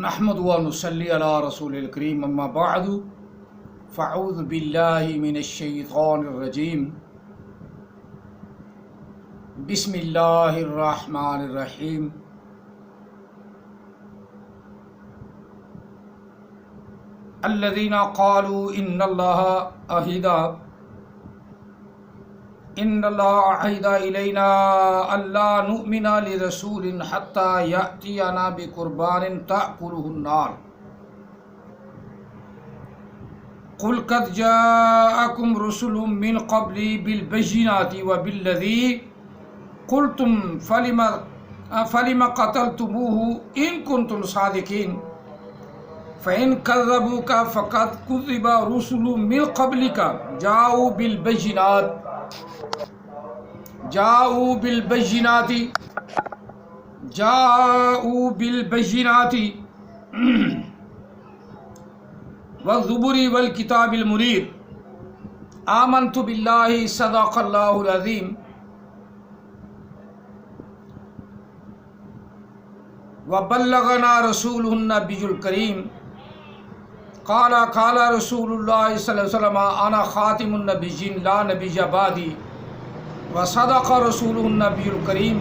نحمد و نصلی علی رسول الکریم اما بعد فاعوذ باللہ من الشیطان الرجیم بسم اللہ الرحمن الرحیم الذین قالوا ان اللہ عہد الینا الا نؤمن لرسول حتی یأتینا بقربان تأکلہ النار قل قد جاءکم رسل من قبلی بالبینات وبالذی قلتم فلم قتلتموه ان کنتم صادقین فإن كذبوك فقد كذب رسل من قبلك جاءوا بالبينات والزبر والكتاب المنير آمنت بالله صدق الله العظيم وبلغنا رسوله النبي الكريم قال رسول الله صلى الله عليه وسلم انا خاتم النبيين لا نبي بعدي وصدق رسوله النبي الكريم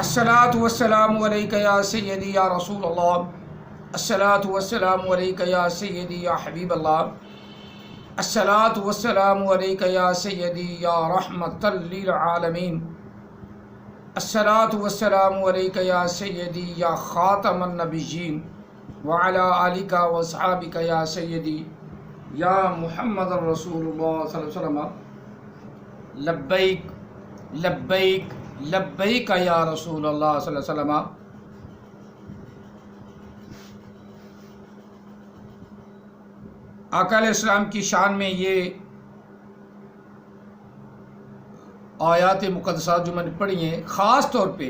الصلاة والسلام عليك يا سيدي يا رسول الله الصلاة والسلام عليك يا سيدي يا حبيب الله الصلاة والسلام عليك يا سيدي يا رحمة للعالمين الصلاة والسلام عليك يا سيدي يا خاتم النبيين وعلى آلك وصحابك يا سيدي يا محمد رسول الله صلى الله عليه وسلم لبيك لبيك لبيك يا رسول الله صلى الله عليه وسلم. آقا علیہ السلام کی شان میں یہ آیات مقدسات جو میں نے پڑھی ہیں، خاص طور پہ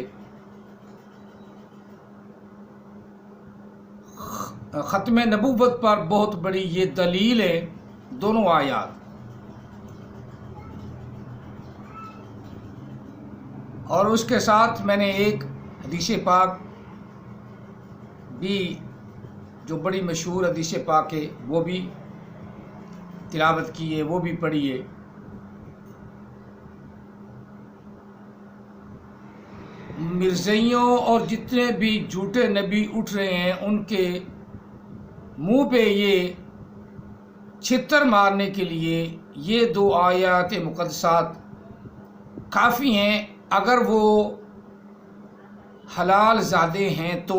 ختم نبوت پر بہت بڑی یہ دلیل ہے دونوں آیات. اور اس کے ساتھ میں نے ایک حدیث پاک بھی جو بڑی مشہور حدیث پاک ہے وہ بھی تلاوت کی ہے، وہ بھی پڑھی ہے. مرزائیوں اور جتنے بھی جھوٹے نبی اٹھ رہے ہیں ان کے منہ پہ یہ چھتر مارنے کے لیے یہ دو آیات مقدسات کافی ہیں. اگر وہ حلال زادے ہیں تو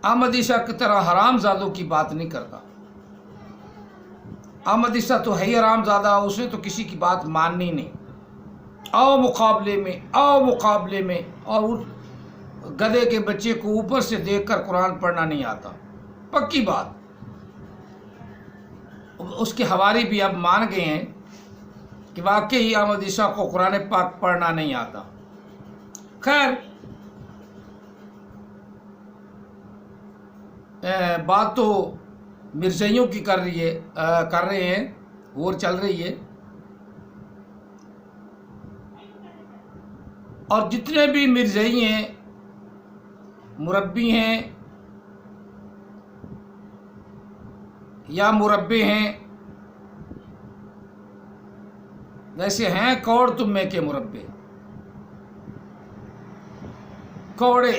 احمد عیسیٰ کی طرح حرام زادوں کی بات نہیں کرتا. احمد عیسیٰ تو ہے ہی حرام زادہ، اس نے تو کسی کی بات ماننی نہیں. آؤ مقابلے میں اور گدھے کے بچے کو اوپر سے دیکھ کر قرآن پڑھنا نہیں آتا، پکی بات. اس کے حواری بھی اب مان گئے ہیں کہ واقعی احمد عیسیٰ کو قرآن پاک پڑھنا نہیں آتا. خیر، بات تو مرزائیوں کی کر رہے ہیں اور چل رہی ہے. اور جتنے بھی مرزائی ہیں، مربی ہیں یا مربے ہیں، ویسے ہیں کوڑ تمے کے مربے، کوڑے.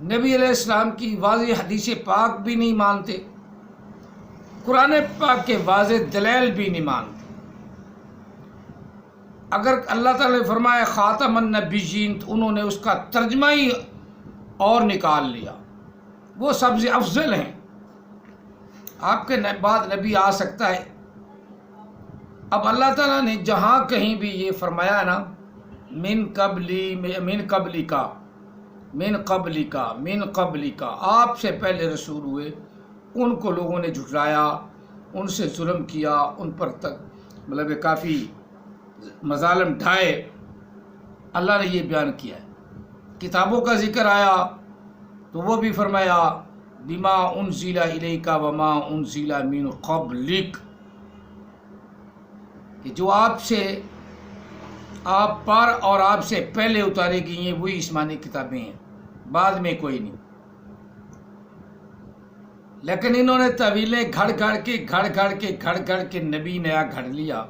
نبی علیہ السلام کی واضح حدیث پاک بھی نہیں مانتے، قرآن پاک کے واضح دلائل بھی نہیں مانتے. اگر اللہ تعالیٰ نے فرمایا خاتم النبیین تو انہوں نے اس کا ترجمہ ہی اور نکال لیا. وہ سب سے افضل ہیں، آپ کے بعد نبی آ سکتا ہے. اب اللہ تعالیٰ نے جہاں کہیں بھی یہ فرمایا نا من قبلی کا آپ سے پہلے رسول ہوئے، ان کو لوگوں نے جھٹلایا، ان سے ظلم کیا، ان پر تک مطلب کافی مظالم ڈھائے. اللہ نے یہ بیان کیا ہے. کتابوں کا ذکر آیا تو وہ بھی فرمایا بما انزل الیک وما انزل من قبلک. کہ جو آپ پر اور آپ سے پہلے اتارے گئی ہیں وہی آسمانی کتابیں ہیں، بعد میں کوئی نہیں۔ لیکن انہوں نے طویلیں گھڑ گھڑ کے نبی نیا گھڑ لیا۔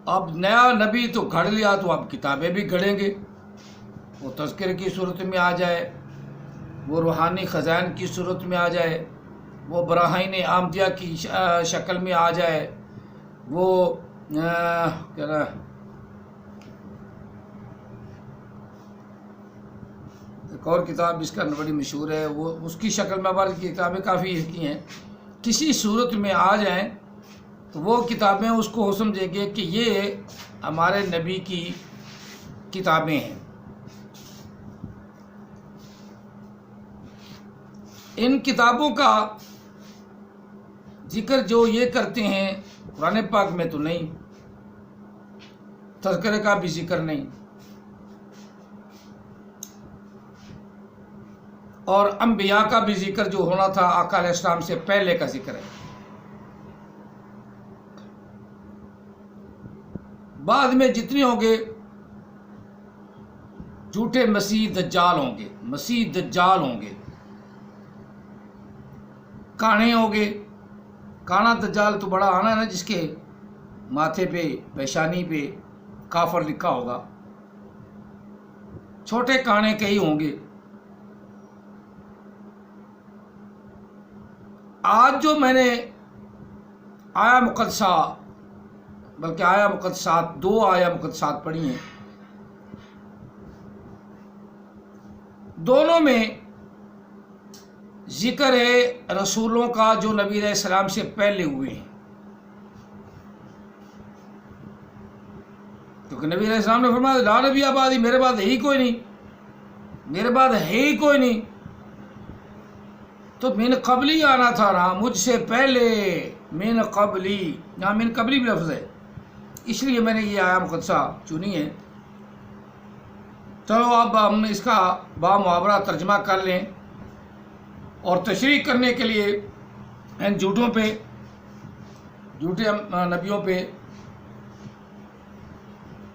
اب نیا نبی تو گھڑ لیا تو اب کتابیں بھی گھڑیں گے، وہ تذکرے کی صورت میں آ جائے، وہ روحانی خزائن کی صورت میں آ جائے، وہ براہین آمدیہ کی شکل میں آ جائے، وہ کیا نا ایک اور کتاب اس کا بڑی مشہور ہے، وہ اس کی شکل میں ہماری کتابیں کافی کی ہیں، کسی صورت میں آ جائیں تو وہ کتابیں اس کو سمجھیں گے کہ یہ ہمارے نبی کی کتابیں ہیں۔ ان کتابوں کا ذکر جو یہ کرتے ہیں قرآن پاک میں تو نہیں، تذکرے کا بھی ذکر نہیں، اور انبیاء کا بھی ذکر جو ہونا تھا آقا علیہ السلام سے پہلے کا ذکر ہے۔ بعد میں جتنے ہوں گے جھوٹے مسیح دجال ہوں گے، کانے ہوں گے۔ کانا دجال تو بڑا آنا ہے نا، جس کے ماتھے پہ پیشانی پہ کافر لکھا ہوگا۔ چھوٹے کانے کئی ہوں گے۔ آج جو میں نے آیا مقدسہ، بلکہ آیا مقدسات، 2 آیا مقدسات پڑھی ہیں، دونوں میں ذکر ہے رسولوں کا جو نبی علیہ السلام سے پہلے ہوئے ہیں، کیونکہ نبی علیہ السلام نے فرمایا لا نبی آبادی، میرے بعد ہے ہی کوئی نہیں، تو من قبلی آنا تھا نا، مجھ سے پہلے، من قبلی، یہاں من قبلی بھی لفظ ہے، اس لیے میں نے یہ آیا مقدسہ چنی ہے۔ چلو اب ہم اس کا بامحاورہ ترجمہ کر لیں، اور تشریح کرنے کے لیے ان جھوٹے نبیوں پہ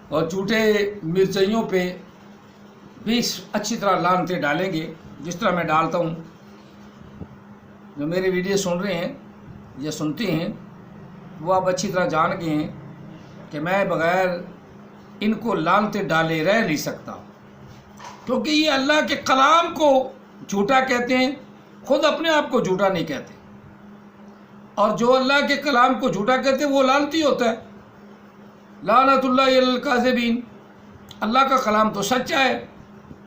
اور جھوٹے مرزائیوں پہ بھی اچھی طرح لعنتیں ڈالیں گے، جس طرح میں ڈالتا ہوں۔ جو میری ویڈیو سن رہے ہیں یا سنتے ہیں وہ اب اچھی طرح جان گئے ہیں کہ میں بغیر ان کو لعنتیں ڈالے رہ نہیں سکتا، کیونکہ یہ اللہ کے کلام کو جھوٹا کہتے ہیں، خود اپنے آپ کو جھوٹا نہیں کہتے، اور جو اللہ کے کلام کو جھوٹا کہتے ہیں وہ لعنتی ہوتا ہے۔ لعنت اللہ علی الکاذبین، اللہ کا کلام تو سچا ہے۔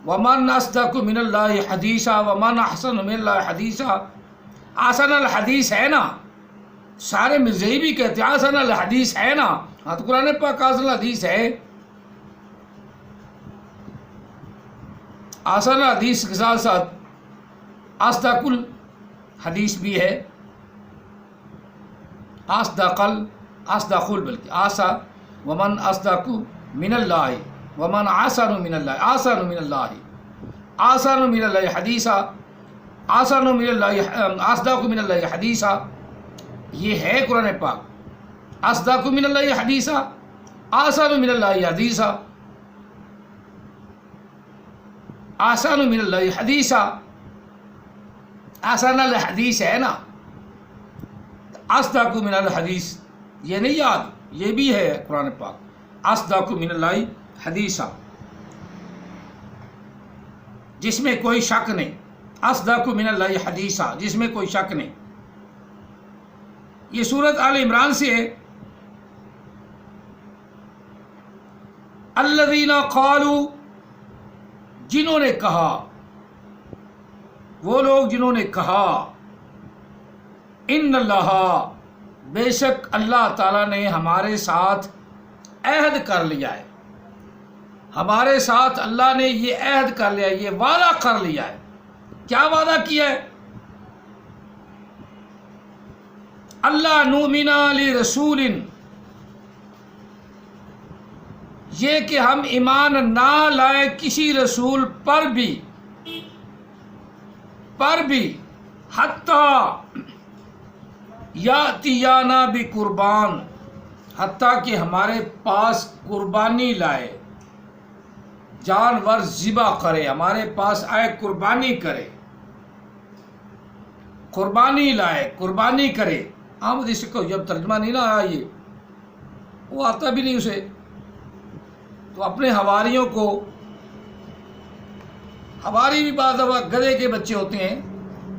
ومن اصدق من اللہ حدیثا ومن احسن من اللہ حدیثا، احسن الحدیث ہے نا، سارے مرزائی بھی کہتے ہیں احسن الحدیث ہے نا، ہاں تو قرآن پاک احسن الحدیث ہے۔ احسن الحدیث کے ساتھ ساتھ اصدق الحدیث بھی ہے، بلکہ آسا ومن اصدق من اللہ ومن احسن من اللہ، احسن من اللہ حدیثا، احسن من اللہ، اصدق من اللہ حدیثا، یہ ہے قرآن پاک۔ اصدق من اللہ حدیثا، احسن من اللہ حدیثا، احسن من اللہ حدیثا، احسن الحدیث ہے نا، اصدق من الحدیث یہ نہیں یاد، یہ بھی ہے قرآن پاک۔ اصدق من اللہ حدیثا، جس میں کوئی شک نہیں، اصدق من اللہ حدیثا، جس میں کوئی شک نہیں۔ یہ سورۃ آل عمران سے ہے۔ الذین قالوا، جنہوں نے کہا، وہ لوگ جنہوں نے کہا، ان اللہ، بے شک اللہ تعالیٰ نے ہمارے ساتھ عہد کر لیا ہے، ہمارے ساتھ اللہ نے یہ عہد کر لیا ہے، یہ وعدہ کر لیا ہے۔ کیا وعدہ کیا ہے؟ اللہ نؤمن لرسول، یہ کہ ہم ایمان نہ لائیں کسی رسول پر بھی حتیٰ یاتیانا بقربان، حتیٰ کہ ہمارے پاس قربانی لائے، جانور ذبح کرے، ہمارے پاس آئے قربانی کرے، قربانی لائے، قربانی کرے۔ آمد اس کو جب ترجمہ نہیں نہ آیا، یہ وہ آتا بھی نہیں اسے، تو اپنے حواریوں کو، حواری بھی بعض دفعہ گدھے کے بچے ہوتے ہیں،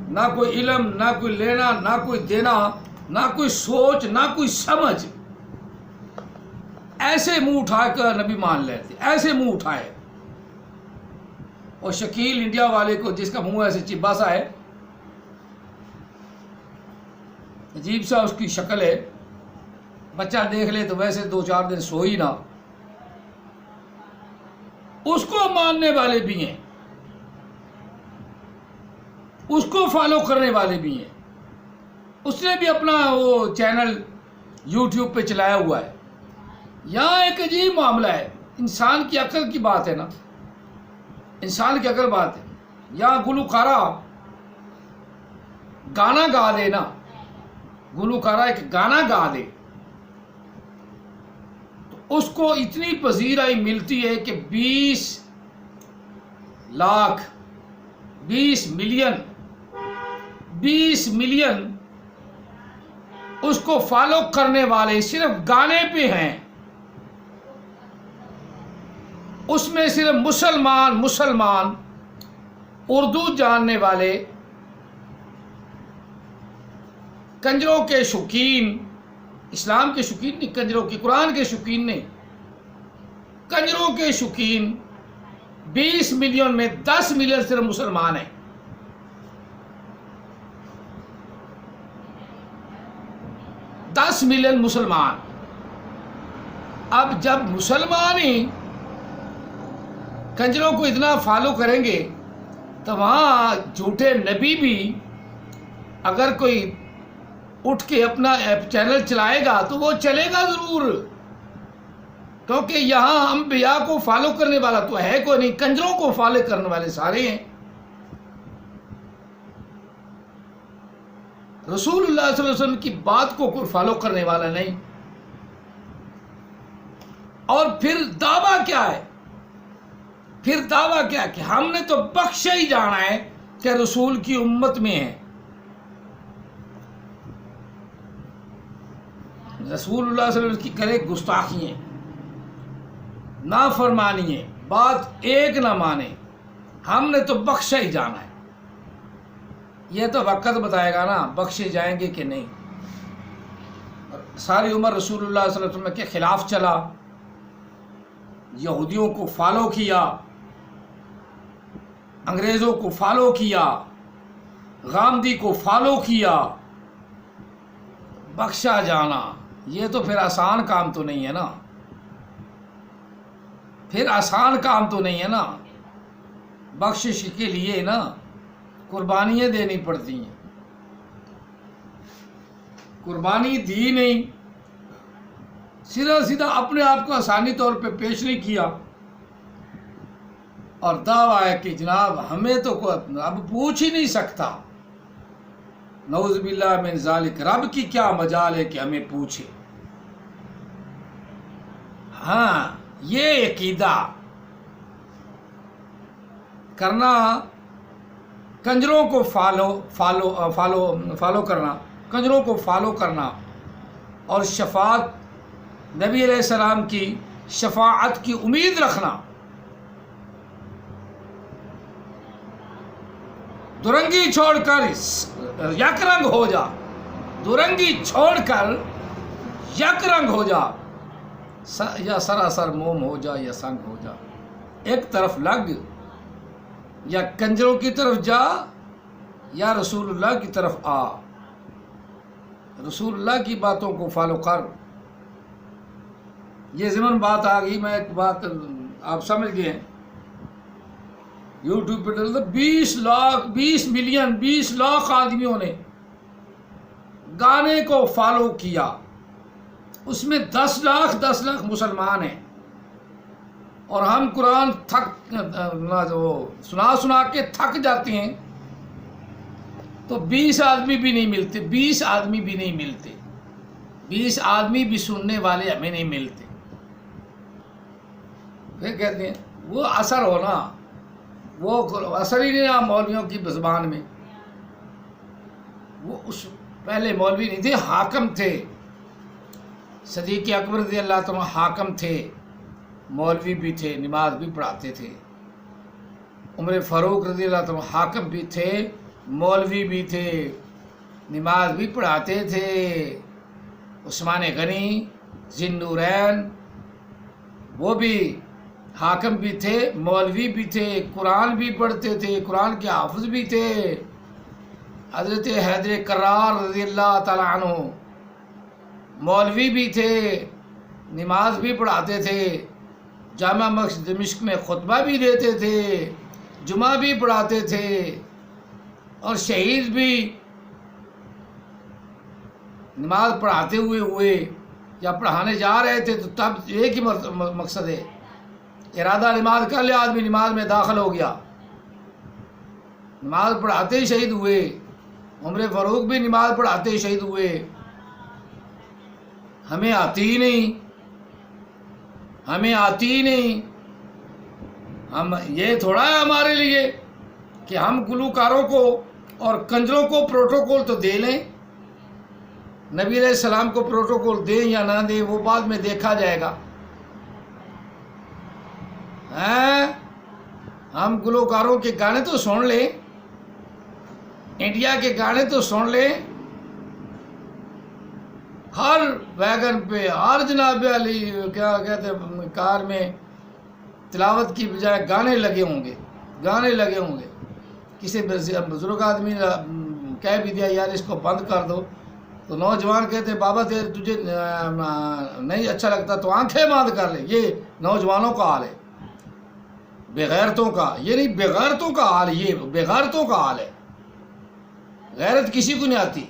نہ کوئی علم، نہ کوئی لینا، نہ کوئی دینا، نہ کوئی سوچ، نہ کوئی سمجھ، ایسے منہ اٹھا کر نبی مان لیتے، ایسے منہ اٹھائے۔ اور شکیل انڈیا والے کو، جس کا منہ ایسے چبا سا ہے، عجیب سا اس کی شکل ہے، بچہ دیکھ لے تو ویسے 2-4 دن سو ہی نہ، اس کو ماننے والے بھی ہیں، اس کو فالو کرنے والے بھی ہیں۔ اس نے بھی اپنا وہ چینل یوٹیوب پہ چلایا ہوا ہے۔ یہاں ایک عجیب معاملہ ہے، انسان کی عقل کی بات ہے نا، انسان کی عقل بات ہے۔ یہاں گلوکارہ گانا گا دے نا، گلوکارہ ایک گانا گا دے تو اس کو اتنی پذیرائی ملتی ہے کہ 20 لاکھ 20 ملین اس کو فالو کرنے والے صرف گانے پہ ہیں۔ اس میں صرف مسلمان اردو جاننے والے، کنجروں کے شوقین، اسلام کے شوقین نہیں، کنجروں کے، قرآن کے شوقین نہیں، کنجروں کے شوقین 20 ملین میں 10 ملین صرف مسلمان ہیں۔ 10 ملین مسلمان۔ اب جب مسلمان ہی کنجروں کو اتنا فالو کریں گے تو وہاں جھوٹے نبی بھی اگر کوئی اٹھ کے اپنا چینل چلائے گا تو وہ چلے گا ضرور، کیونکہ یہاں انبیاء کو فالو کرنے والا تو ہے کوئی نہیں، کنجروں کو فالو کرنے والے سارے ہیں۔ رسول اللہ صلی اللہ علیہ وسلم کی بات کو کوئی فالو کرنے والا نہیں۔ اور پھر دعویٰ کیا ہے؟ پھر دعویٰ کیا کہ ہم نے تو بخشا ہی جانا ہے کہ رسول کی امت میں ہے۔ رسول اللہ صلی اللہ علیہ وسلم کی کرے گستاخی ہیں، نافرمانی ہے، بات ایک نہ مانے، ہم نے تو بخشا ہی جانا ہے۔ یہ تو وقت بتائے گا نا بخشے جائیں گے کہ نہیں۔ ساری عمر رسول اللہ صلی اللہ علیہ وسلم کے خلاف چلا، یہودیوں کو فالو کیا، انگریزوں کو فالو کیا، غامدی کو فالو کیا، بخشا جانا، یہ تو پھر آسان کام تو نہیں ہے نا، پھر آسان کام تو نہیں ہے نا۔ بخشش کے لیے نا قربانیاں دینی پڑتی ہیں، قربانی دی نہیں، سیدھا اپنے آپ کو آسانی طور پہ پیش نہیں کیا، اور دعویٰ ہے کہ جناب ہمیں تو کوئی اب پوچھ ہی نہیں سکتا، نعوذ باللہ من ذالک، رب کی کیا مجال ہے کہ ہمیں پوچھے۔ ہاں یہ عقیدہ کرنا، کنجروں کو فالو کرنا، کنجروں کو فالو کرنا، اور شفاعت، نبی علیہ السلام کی شفاعت کی امید رکھنا، درنگی چھوڑ کر یک رنگ ہو جا، درنگی چھوڑ کر یک رنگ ہو جا، یا سراسر موم ہو جا یا سنگ ہو جا، ایک طرف لگ، یا کنجروں کی طرف جا یا رسول اللہ کی طرف آ، رسول اللہ کی باتوں کو فالو کر۔ یہ ضمن بات آ گئی، میں ایک بات آپ سمجھ گئے ہیں، یوٹیوب پہ ڈالتا 20 لاکھ آدمیوں نے گانے کو فالو کیا، اس میں 10 لاکھ مسلمان ہیں، اور ہم قرآن سنا کے تھک جاتے ہیں، تو 20 آدمی بھی نہیں ملتے، 20 آدمی بھی نہیں ملتے، 20 آدمی بھی سننے والے ہمیں نہیں ملتے. پھر کہتے ہیں وہ اثر ہونا، وہ اثر ہی نہیں رہا مولویوں کی زبان میں. وہ اس پہلے مولوی نہیں تھے، حاکم تھے. صدیق اکبر رضی اللہ تعالیٰ حاکم تھے، مولوی بھی تھے، نماز بھی پڑھاتے تھے. عمر فاروق رضی اللہ تعالیٰ حاکم بھی تھے، مولوی بھی تھے، نماز بھی پڑھاتے تھے. عثمان غنی ذی النورین وہ بھی حاکم بھی تھے، مولوی بھی تھے، قرآن بھی پڑھتے تھے، قرآن کے حافظ بھی تھے. حضرت حیدر کرار رضی اللہ تعالیٰ عنہ مولوی بھی تھے، نماز بھی پڑھاتے تھے، جامع مسجد دمشق میں خطبہ بھی دیتے تھے، جمعہ بھی پڑھاتے تھے، اور شہید بھی نماز پڑھاتے ہوئے یا پڑھانے جا رہے تھے. تو تب ایک ہی مقصد ہے، ارادہ نماز کر لیا آدمی، نماز میں داخل ہو گیا، نماز پڑھاتے ہی شہید ہوئے. عمر فاروق بھی نماز پڑھاتے ہی شہید ہوئے. ہمیں آتی ہی نہیں، ہمیں آتی ہی نہیں. ہم یہ تھوڑا ہے ہمارے لیے کہ ہم گلوکاروں کو اور کنجروں کو پروٹوکول تو دے لیں. نبی علیہ السلام کو پروٹوکول دیں یا نہ دیں وہ بعد میں دیکھا جائے گا. ہم گلوکاروں کے گانے تو سن لیں، انڈیا کے گانے تو سن لیں، ہر ویگن پہ، ہر جناب علی کیا کہتے ہیں کار میں تلاوت کی بجائے گانے لگے ہوں گے، گانے لگے ہوں گے. کسی بزرگ آدمی نے کہہ بھی دیا یار اس کو بند کر دو، تو نوجوان کہتے ہیں بابا تجھے نہیں اچھا لگتا تو آنکھیں بند کر لے. یہ نوجوانوں کا حال ہے، بغیرتوں کا. یہ نہیں بغیرتوں کا حال، یہ بغیرتوں کا حال ہے. غیرت کسی کو نہیں آتی.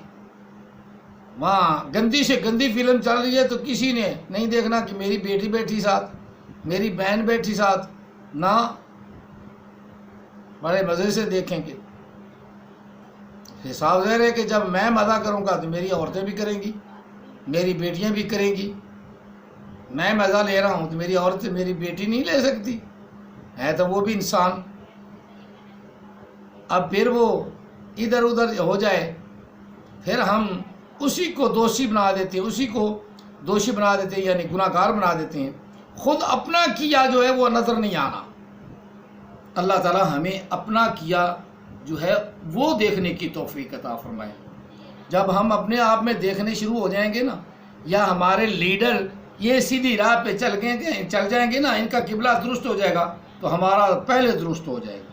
وہاں گندی سے گندی فلم چل رہی ہے تو کسی نے نہیں دیکھنا کہ میری بیٹی بیٹھی ساتھ، میری بہن بیٹھی ساتھ، نہ بڑے مزے سے دیکھیں گے. حساب ظاہر ہے کہ جب میں مزہ کروں گا تو میری عورتیں بھی کریں گی، میری بیٹیاں بھی کریں گی. میں مزہ لے رہا ہوں تو میری عورت میری بیٹی نہیں لے سکتی ہے، تو وہ بھی انسان. اب پھر وہ ادھر ادھر ہو جائے، پھر ہم اسی کو دوشی بنا دیتے ہیں، اسی کو دوشی بنا دیتے ہیں، یعنی گناہ گار بنا دیتے ہیں. خود اپنا کیا جو ہے وہ نظر نہیں آنا. اللہ تعالی ہمیں اپنا کیا جو ہے وہ دیکھنے کی توفیق عطا فرمائے. جب ہم اپنے آپ میں دیکھنے شروع ہو جائیں گے نا، یا ہمارے لیڈر یہ سیدھی راہ پہ چل جائیں گے نا، ان کا قبلہ درست ہو جائے گا تو ہمارا پہلے درست ہو جائے گا.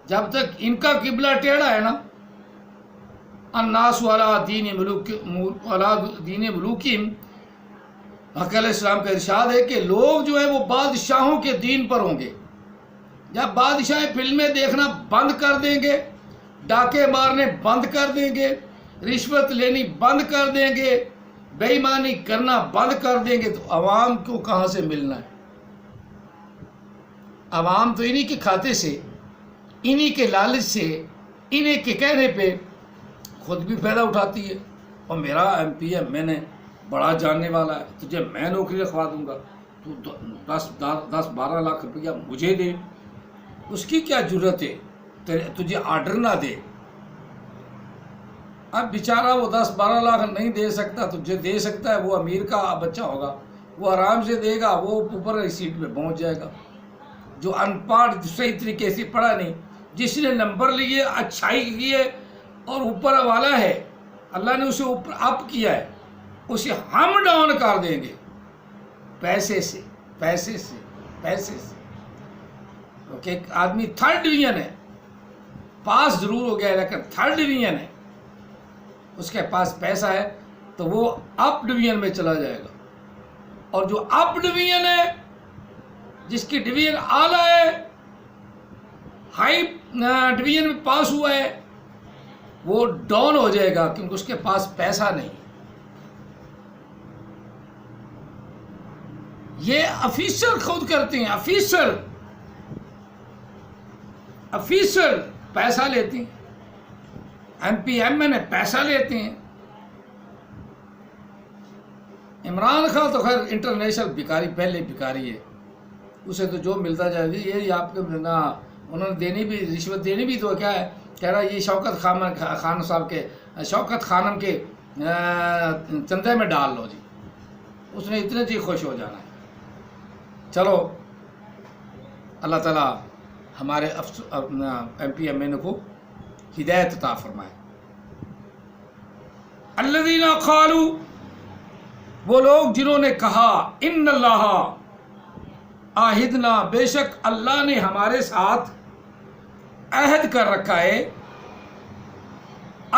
جب تک ان کا قبلہ ٹیڑھا ہے نا، الناس علی دین ملوکہم، حق علیہ السلام کا ارشاد ہے کہ لوگ جو ہے وہ بادشاہوں کے دین پر ہوں گے. جب بادشاہ فلمیں دیکھنا بند کر دیں گے، ڈاکے مارنے بند کر دیں گے، رشوت لینی بند کر دیں گے، بے ایمانی کرنا بند کر دیں گے، تو عوام کو کہاں سے ملنا ہے؟ عوام تو انہی کے کھاتے سے، انہی کے لالچ سے، انہی کے کہنے پہ خود بھی فائدہ اٹھاتی ہے. اور میرا ایم پی ہے، میں نے بڑا جاننے والا ہے، تجھے میں نوکری رکھوا دوں گا، تو 10-12 لاکھ روپیہ مجھے دے. اس کی کیا ضرورت ہے تجھے آرڈر نہ دے؟ اب بیچارہ وہ 10-12 لاکھ نہیں دے سکتا، تجھے دے سکتا ہے، وہ امیر کا بچہ ہوگا، وہ آرام سے دے گا، وہ اوپر سیٹ پہ پہنچ جائے گا. جو ان پڑھ صحیح طریقے سے پڑھا نہیں، جس نے نمبر لیے، اچھائی کی ہے اور اوپر والا ہے، اللہ نے اسے اوپر اپ کیا ہے، اسے ہم ڈاؤن کر دیں گے پیسے سے. کیونکہ ایک آدمی 3rd ڈویژن ہے، پاس ضرور ہو گیا لیکن 3rd ڈویژن ہے، اس کے پاس پیسہ ہے تو وہ اپ ڈویژن میں چلا جائے گا. اور جو اپ ڈویژن ہے، جس کی ڈویژن اعلیٰ ہے، ہائی ڈویژن میں پاس ہوا ہے، وہ ڈاؤن ہو جائے گا کیونکہ اس کے پاس پیسہ نہیں. یہ آفیسر خود کرتے ہیں، آفیسر پیسہ لیتے ہیں. MPM نے پیسہ لیتے ہیں. عمران خان تو خیر انٹرنیشنل بھکاری، پہلے بھکاری ہے، اسے تو جو ملتا جائے گا. یہ آپ کے نا انہوں نے دینی بھی، رشوت دینی بھی تو کیا ہے، کہہ رہا یہ شوکت خان صاحب کے، شوکت خانم کے چندے میں ڈال لو جی، اس نے اتنے جی خوش ہو جانا ہے. چلو اللہ تعالیٰ ہمارے MPMN کو ہدایت عطا فرمائے. الذین قالوا، وہ لوگ جنہوں نے کہا، ان اللہ عہدنا، بے شک اللہ نے ہمارے ساتھ عہد کر رکھا ہے،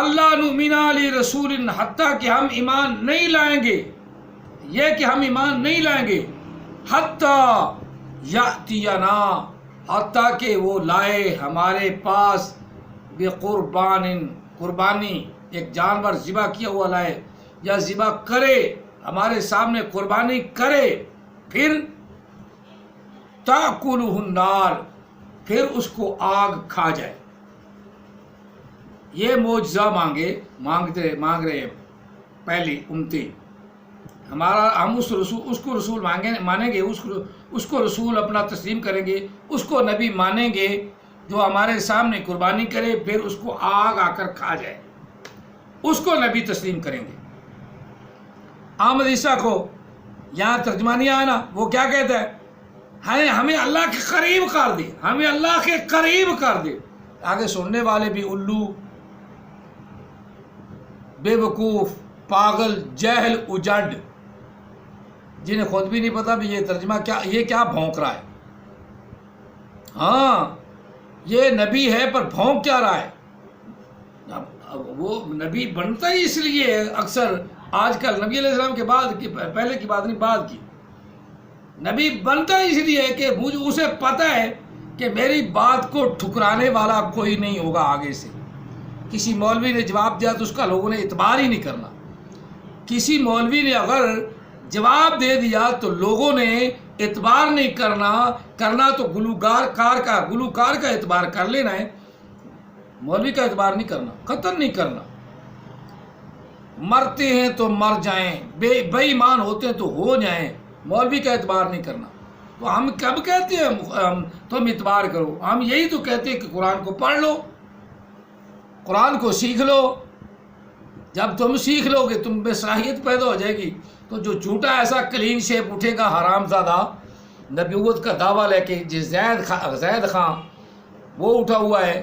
اللہ نؤمن علی رسول، حتیٰ کہ ہم ایمان نہیں لائیں گے، یہ کہ ہم ایمان نہیں لائیں گے، حتیٰ یأتینا، حتیٰ کہ وہ لائے ہمارے پاس، بقربان، قربانی، ایک جانور ذبح کیا ہوا لائے، یا ذبح کرے، ہمارے سامنے قربانی کرے، پھر تأکلہ النار، پھر اس کو آگ کھا جائے. یہ معجزہ مانگ رہے ہیں پہلی امتی. ہم اس کو رسول مانیں گے، اس کو رسول اپنا تسلیم کریں گے، اس کو نبی مانیں گے جو ہمارے سامنے قربانی کرے، پھر اس کو آگ آ کر کھا جائے، اس کو نبی تسلیم کریں گے. احمد عیسیٰ کو یہاں ترجمہ نہیں آیا نا، وہ کیا کہتا ہے، ہمیں اللہ کے قریب کر دے، ہمیں اللہ کے قریب کر دے. آگے سننے والے بھی الو، بے وقوف، پاگل، جہل، اجڑ، جنہیں خود بھی نہیں پتا بھی یہ ترجمہ کیا، یہ کیا بھونک رہا ہے. ہاں یہ نبی ہے پر بھونک کیا رہا ہے. وہ نبی بنتا ہی اس لیے اکثر آج کل نبی علیہ السلام کے بعد کی، پہلے کی بات نہیں، بعد کی، نبی بنتا ہی اس لیے کہ مجھے اسے پتہ ہے کہ میری بات کو ٹھکرانے والا کوئی نہیں ہوگا آگے سے. کسی مولوی نے جواب دیا تو اس کا لوگوں نے اعتبار ہی نہیں کرنا. کسی مولوی نے اگر جواب دے دیا تو لوگوں نے اعتبار نہیں کرنا تو گلوکار کا اعتبار کر لینا ہے، مولوی کا اعتبار نہیں کرنا، قطعاً نہیں کرنا. مرتے ہیں تو مر جائیں، بے ایمان ہوتے ہیں تو ہو جائیں، مولوی کا اعتبار نہیں کرنا. تو ہم کب کہتے ہیں تم اعتبار کرو؟ ہم یہی تو کہتے ہیں کہ قرآن کو پڑھ لو، قرآن کو سیکھ لو. جب تم سیکھ لو گے، تم میں صلاحیت پیدا ہو جائے گی، تو جو جھوٹا ایسا کلین شیپ اٹھے گا حرام زادہ نبوت کا دعویٰ لے کے، زید خان وہ اٹھا ہوا ہے،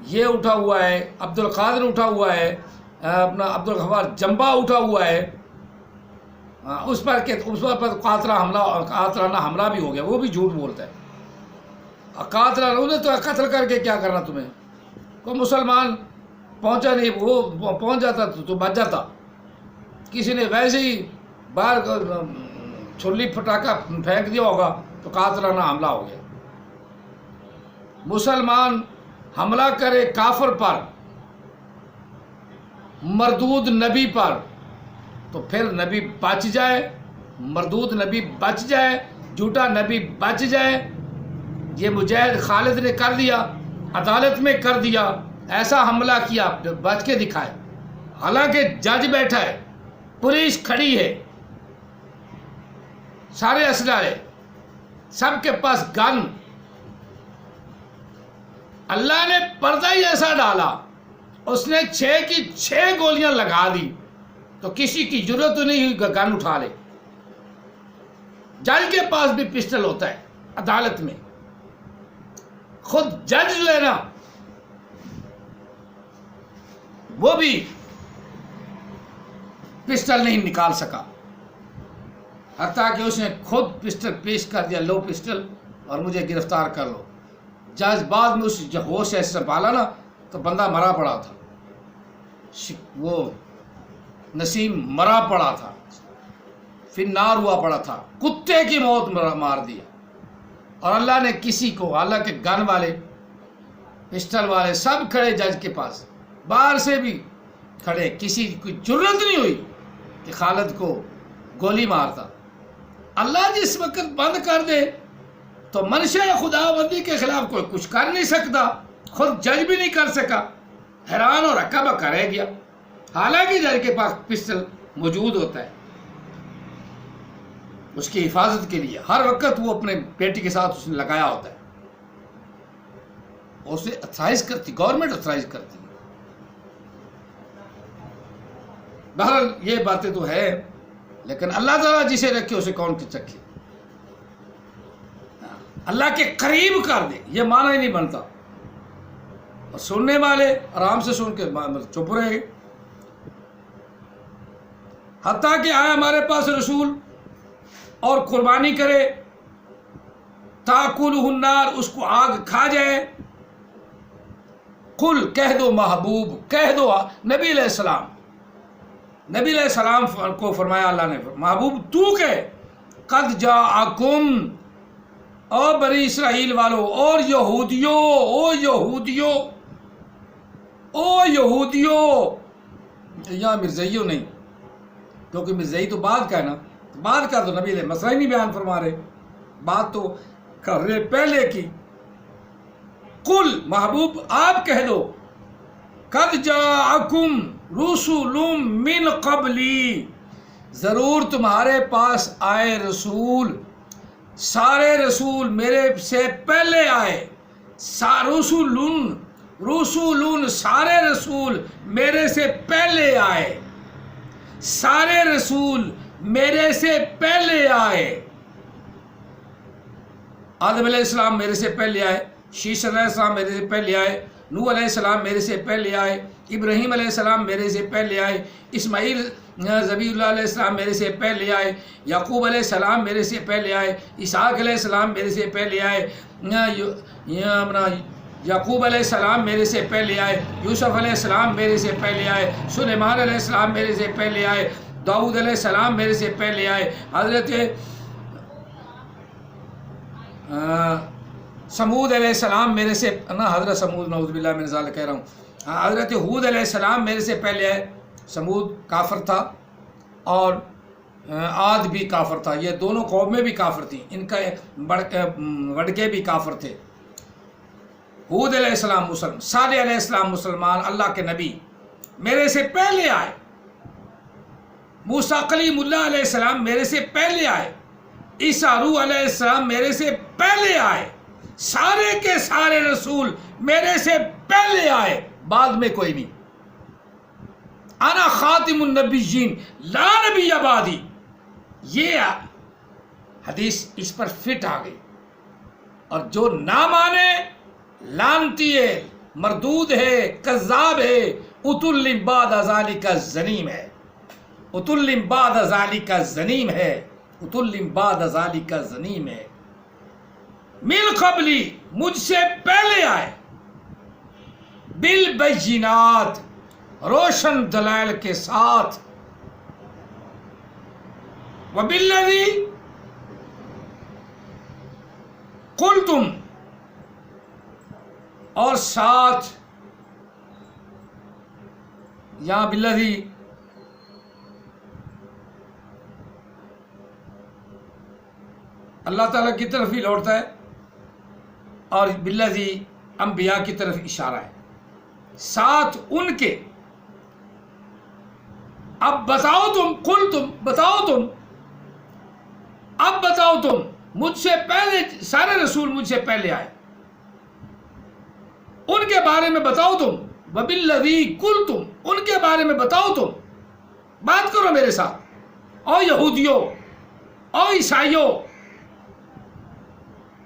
یہ اٹھا ہوا ہے، عبد القادر اٹھا ہوا ہے، اپنا عبد الغفار جمبا اٹھا ہوا ہے، اس پر قاتلانہ حملہ بھی ہو گیا، وہ بھی جھوٹ بولتا ہے. قاتلانہ انہیں تو قتل کر کے کیا کرنا تمہیں؟ کوئی مسلمان پہنچا نہیں، وہ پہنچ جاتا تو بچ جاتا. کسی نے ویسے ہی باہر چھلی پٹاخہ پھینک دیا ہوگا تو قاتلانہ حملہ ہو گیا. مسلمان حملہ کرے کافر پر، مردود نبی پر، تو پھر نبی بچ جائے، مردود نبی بچ جائے، جھوٹا نبی بچ جائے. یہ مجاہد خالد نے کر دیا، عدالت میں کر دیا، ایسا حملہ کیا، بچ کے دکھائے. حالانکہ جج بیٹھا ہے، پولیس کھڑی ہے، سارے اسلحے، سب کے پاس گن. اللہ نے پردہ ہی ایسا ڈالا، اس نے 6 کی 6 گولیاں لگا دی، تو کسی کی ضرورت تو نہیں ہوئی گن اٹھا لے. جج کے پاس بھی پسٹل ہوتا ہے عدالت میں. خود جج جو ہے نا وہ بھی پسٹل نہیں نکال سکا، حتیٰ کہ اس نے خود پسٹل پیش کر دیا، لو پسٹل اور مجھے گرفتار کر لو. جج بعد میں اس ہوش سے سنبھالا نا تو بندہ مرا پڑا تھا، وہ نسیم مرا پڑا تھا، پھر نار ہوا پڑا تھا، کتے کی موت مار دیا. اور اللہ نے کسی کو، اللہ کے گن والے، پسٹل والے سب کھڑے جج کے پاس، باہر سے بھی کھڑے، کسی کی جرت نہیں ہوئی کہ خالد کو گولی مارتا. اللہ جس وقت بند کر دے تو منشاء خدا بندی کے خلاف کوئی کچھ کر نہیں سکتا، خود جج بھی نہیں کر سکا. حیران اور ہکا بکا رہ گیا، حالانکہ جج کے پاس پسٹل موجود ہوتا ہے اس کی حفاظت کے لیے، ہر وقت وہ اپنے بیٹی کے ساتھ اس نے لگایا ہوتا ہے، اور اسے اتھرائز کرتی، گورنمنٹ اتھرائز کرتی ہے۔ بہرحال یہ باتیں تو ہے، لیکن اللہ تعالیٰ جسے رکھے اسے کون چکھے، اللہ کے قریب کر دے، یہ معنی ہی نہیں بنتا، اور سننے والے آرام سے سن کے چپ رہے، حتیٰ کہ آیا ہمارے پاس رسول اور قربانی کرے، تاکلہ النار، اس کو آگ کھا جائے، قل کہہ دو محبوب، کہہ دو نبی علیہ السلام، نبی علیہ السلام کو فرمایا اللہ نے، محبوب تو کہ قد جاءکم، او بنی اسرائیل والو، اور یہودیوں، او یہودیوں، او یہودیوں، یہاں مرزائیوں نہیں، کیونکہ مرزائی تو بعد کا ہے نا، بعد کا تو نبی علیہ مسئلہ ہی نہیں بیان فرما رہے، بات تو کر رہے پہلے کی۔ قل محبوب آپ کہہ دو، قد جاءکم رسول من قبلی، ضرور تمہارے پاس آئے رسول، سارے رسول میرے سے پہلے آئے، رسول سارے رسول میرے سے پہلے آئے، سارے رسول میرے سے پہلے آئے، آدم علیہ السلام میرے سے پہلے آئے، شیش علیہ السلام میرے سے پہلے آئے، نوح علیہ السلام میرے سے پہلے آئے، ابراہیم علیہ السلام میرے سے پہلے آئے، اسماعیل ذبیح اللہ علیہ السلام میرے سے پہلے آئے، یعقوب علیہ السلام میرے سے پہلے آئے، اسحاق علیہ السلام میرے سے پہلے آئے، یعقوب علیہ السلام میرے سے پہلے آئے، یوسف علیہ السلام میرے سے پہلے آئے، سلیمان علیہ السلام میرے سے پہلے آئے، داؤد علیہ السلام میرے سے پہلے آئے، حضرت سمود علیہ السلام میرے سے، حضرت سمود نعوذ باللہ من ذالک کہہ رہا ہوں، حضرت ہود علیہ السلام میرے سے پہلے آئے، سمود کافر تھا اور عاد بھی کافر تھا، یہ دونوں قومیں بھی کافر تھیں، ان کا وڈکے بھی کافر تھے۔ ہود علیہ السلام مسلمان، صالح علیہ السلام مسلمان، اللہ کے نبی میرے سے پہلے آئے، موسیٰ کلیم اللہ علیہ السلام میرے سے پہلے آئے، عیسیٰ روح علیہ السلام میرے سے پہلے آئے، سارے کے سارے رسول میرے سے پہلے آئے، بعد میں کوئی نہیں، انا خاتم النبیین لا نبی بعدی، یہ حدیث اس پر فٹ آ گئی، اور جو نہ مانے لعنتی ہے، مردود ہے، کذاب ہے، اتل بعد ذالک زنیم ہے، اتل بعد ذالک زنیم ہے، اتل بعد ذالک زنیم ہے، من قبلی مجھ سے پہلے آئے، بالبینات روشن دلائل کے ساتھ، وبالذی قلتم، اور ساتھ یہاں بالذی اللہ تعالیٰ کی طرف ہی لوٹتا ہے، اور بالذی انبیاء کی طرف اشارہ ہے، ساتھ ان کے، اب بتاؤ تم، قل تم، بتاؤ تم، اب بتاؤ تم، مجھ سے پہلے سارے رسول مجھ سے پہلے آئے، ان کے بارے میں بتاؤ تم، وبالذی قلتم، ان کے بارے میں بتاؤ تم، بات کرو میرے ساتھ، او یہودیوں، او عیسائیوں،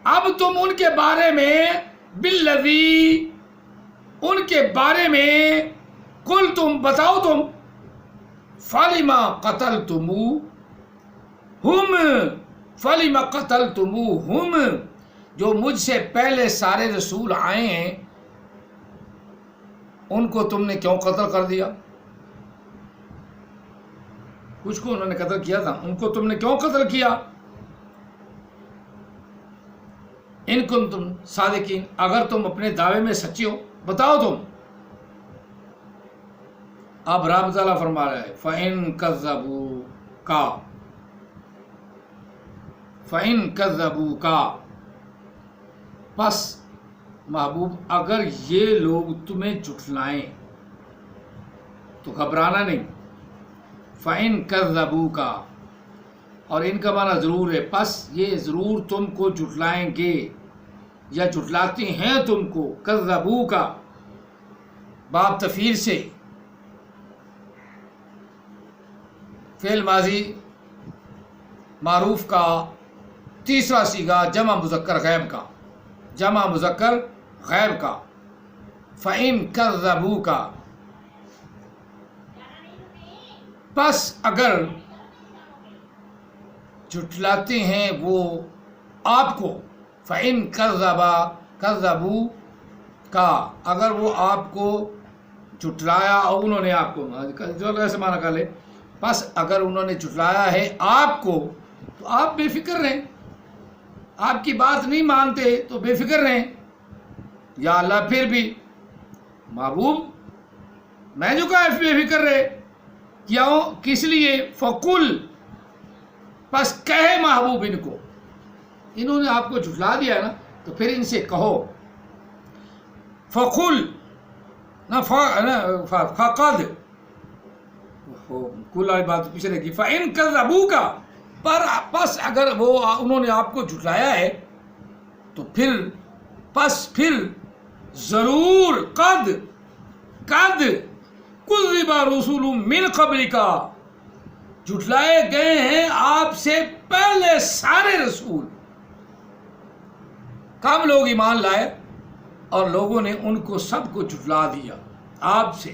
اب تم ان کے بارے میں، بالذی ان کے بارے میں، قلتم بتاؤ تم، فلما قتلتموہم، فلما قتلتموہم، جو مجھ سے پہلے سارے رسول آئے ہیں ان کو تم نے کیوں قتل کر دیا؟ کچھ کو انہوں نے قتل کیا تھا، ان کو تم نے کیوں قتل کیا؟ ان کنتم صادقین، اگر تم اپنے دعوے میں سچے ہو بتاؤ تم۔ اب رب تعالیٰ فرما رہا ہے فَإِن كَذَّبُوكَ، فَإِن كَذَّبُوكَ، پس محبوب اگر یہ لوگ تمہیں جھٹلائیں، تو گھبرانا نہیں. فَإِن كَذَّبُوكَ، اور ان کا معنی ضرور ہے، پس یہ ضرور تم کو جھٹلائیں گے یا جھٹلاتے ہیں تم کو. كَذَّبُوكَ باب تفعیل سے، فعل ماضی معروف کا تیسرا صیغہ جمع مذکر غائب کا، جمع مذکر غائب کا. فَإِن كَذَّبُوكَ پس اگر جھٹلاتے ہیں وہ آپ کو. فَإِن كَذَّبُوكَ اگر وہ آپ کو جھٹلایا، اور انہوں نے آپ کو ایسے معنی کر لے، پس اگر انہوں نے جھٹلایا ہے آپ کو تو آپ بے فکر رہیں، آپ کی بات نہیں مانتے تو بے فکر رہیں. یا اللہ پھر بھی محبوب میں جو کہا بے فکر رہے، کیوں؟ کس لیے؟ فقل پس کہے محبوب ان کو، انہوں نے آپ کو جھٹلا دیا نا تو پھر ان سے کہو. فقل نہ فقد کل والی بات پیچھے رہے گی. فَإِن كَذَّبُوكَ پس اگر وہ انہوں نے آپ کو جھٹلایا ہے تو پھر ضرور قد كُذِّبَ رُسُلٌ مِّن قَبْلِكَ جھٹلائے گئے ہیں آپ سے پہلے سارے رسول. کم لوگ ایمان لائے اور لوگوں نے ان کو سب کو جھٹلا دیا. آپ سے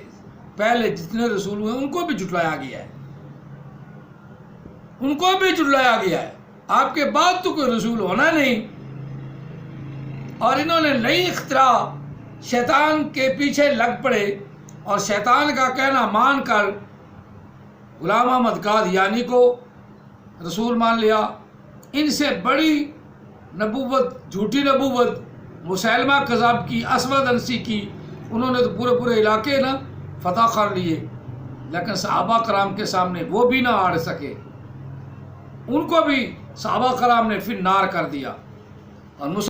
پہلے جتنے رسول ہوئے ان کو بھی جھٹلایا گیا ہے، ان کو بھی جھٹلایا گیا ہے. آپ کے بعد تو کوئی رسول ہونا نہیں. اور انہوں نے نئی اختراع شیطان کے پیچھے لگ پڑے اور شیطان کا کہنا مان کر غلام احمد قادیانی کو رسول مان لیا. ان سے بڑی نبوت، جھوٹی نبوت مسیلمہ کذاب کی، اسود انسی کی، انہوں نے تو پورے علاقے نا فتح کر لیے، لیکن صحابہ کرام کے سامنے وہ بھی نہ آڑ سکے. ان کو بھی صحابہ کرام نے فی النار کر دیا. اور